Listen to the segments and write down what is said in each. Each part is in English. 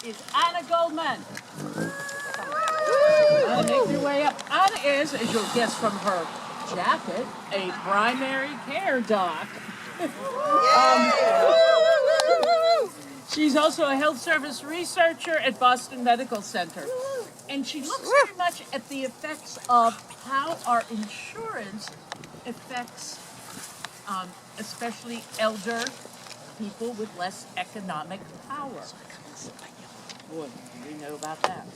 is Anna Goldman. Make your way up. Anna is, as you'll guess from her jacket, a primary care doc. She's also a health service researcher at Boston Medical Center. And she looks very much at the effects of how our insurance affects especially elder people with less economic power. Boy, we know about that.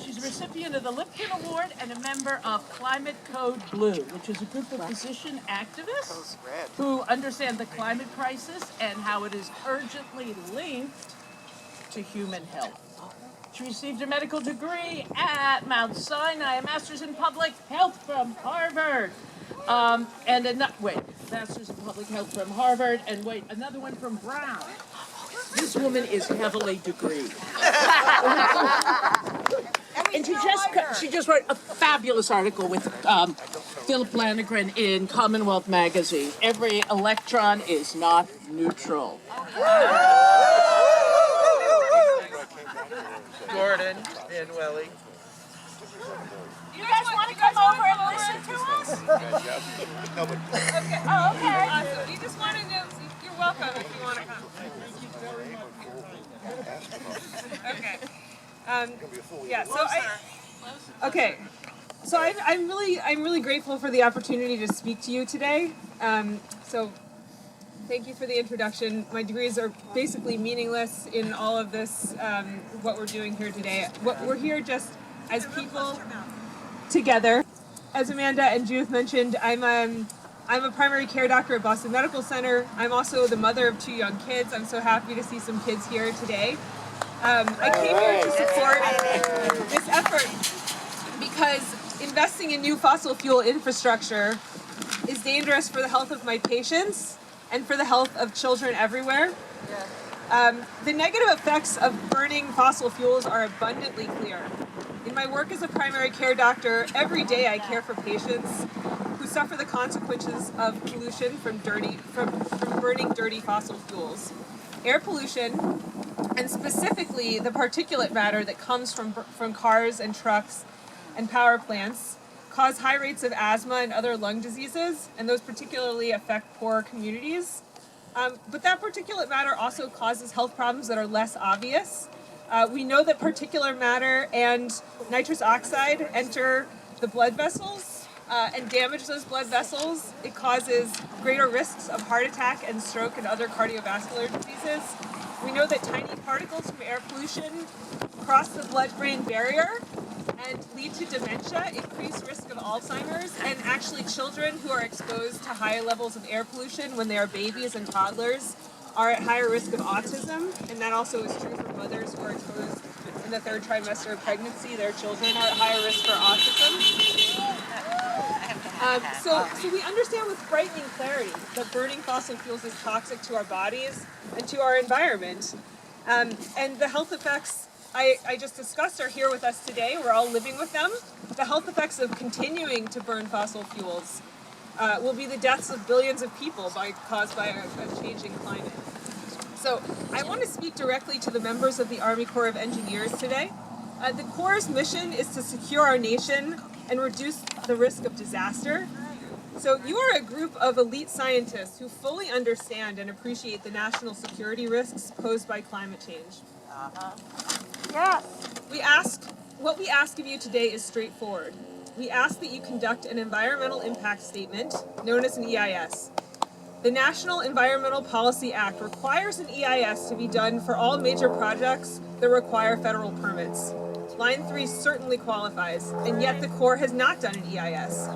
She's a recipient of the Lipton Award and a member of Climate Code Blue, which is a group of physician activists who understand the climate crisis and how it is urgently linked to human health. She received a medical degree at Mount Sinai, a master's in public health from Harvard, master's in public health from Harvard, and another one from Brown. This woman is heavily degreed. And she just wrote a fabulous article with Philip Landegren in Commonwealth magazine. Every electron is not neutral. Gordon and Welly. You guys want to come over and listen to us? Okay. Oh, okay. Awesome. We just want to know, you're welcome if you want to come. Okay. So I'm really grateful for the opportunity to speak to you today. So thank you for the introduction. My degrees are basically meaningless in all of this, what we're doing here today. We're here just as people together. As Amanda and Judith mentioned, I'm a primary care doctor at Boston Medical Center. I'm also the mother of 2 young kids. I'm so happy to see some kids here today. I came here to support this effort because investing in new fossil fuel infrastructure is dangerous for the health of my patients and for the health of children everywhere. The negative effects of burning fossil fuels are abundantly clear. In my work as a primary care doctor, every day I care for patients who suffer the consequences of pollution from burning dirty fossil fuels. Air pollution, and specifically the particulate matter that comes from cars and trucks and power plants, cause high rates of asthma and other lung diseases, and those particularly affect poor communities. But that particulate matter also causes health problems that are less obvious. We know that particulate matter and nitrous oxide enter the blood vessels and damage those blood vessels. It causes greater risks of heart attack and stroke and other cardiovascular diseases. We know that tiny particles from air pollution cross the blood-brain barrier and lead to dementia, increased risk of Alzheimer's, and actually children who are exposed to higher levels of air pollution when they are babies and toddlers are at higher risk of autism, and that also is true for mothers who are exposed in the 3rd trimester of pregnancy. Their children are at higher risk for autism. So we understand with frightening clarity that burning fossil fuels is toxic to our bodies and to our environment. And the health effects I just discussed are here with us today. We're all living with them. The health effects of continuing to burn fossil fuels will be the deaths of billions of people caused by a changing climate. So I want to speak directly to the members of the Army Corps of Engineers today. The Corps' mission is to secure our nation and reduce the risk of disaster. So you are a group of elite scientists who fully understand and appreciate the national security risks posed by climate change. Yes. What we ask of you today is straightforward. We ask that you conduct an environmental impact statement known as an EIS. The National Environmental Policy Act requires an EIS to be done for all major projects that require federal permits. Line 3 certainly qualifies, and yet the Corps has not done an EIS.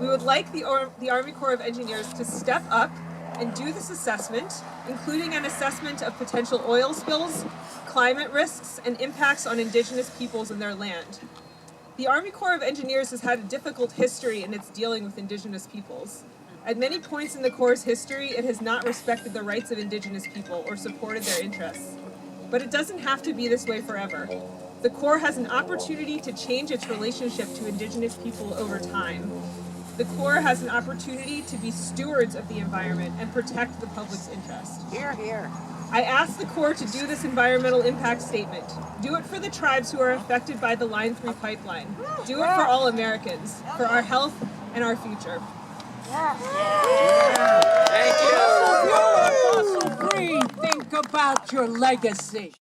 We would like the Army Corps of Engineers to step up and do this assessment, including an assessment of potential oil spills, climate risks, and impacts on Indigenous peoples and their land. The Army Corps of Engineers has had a difficult history in its dealing with Indigenous peoples. At many points in the Corps' history, it has not respected the rights of Indigenous people or supported their interests. But it doesn't have to be this way forever. The Corps has an opportunity to change its relationship to Indigenous people over time. The Corps has an opportunity to be stewards of the environment and protect the public's interest. Hear, hear. I ask the Corps to do this environmental impact statement. Do it for the tribes who are affected by the Line 3 pipeline. Do it for all Americans, for our health and our future. Thank you. If you're a fossil free, think about your legacy.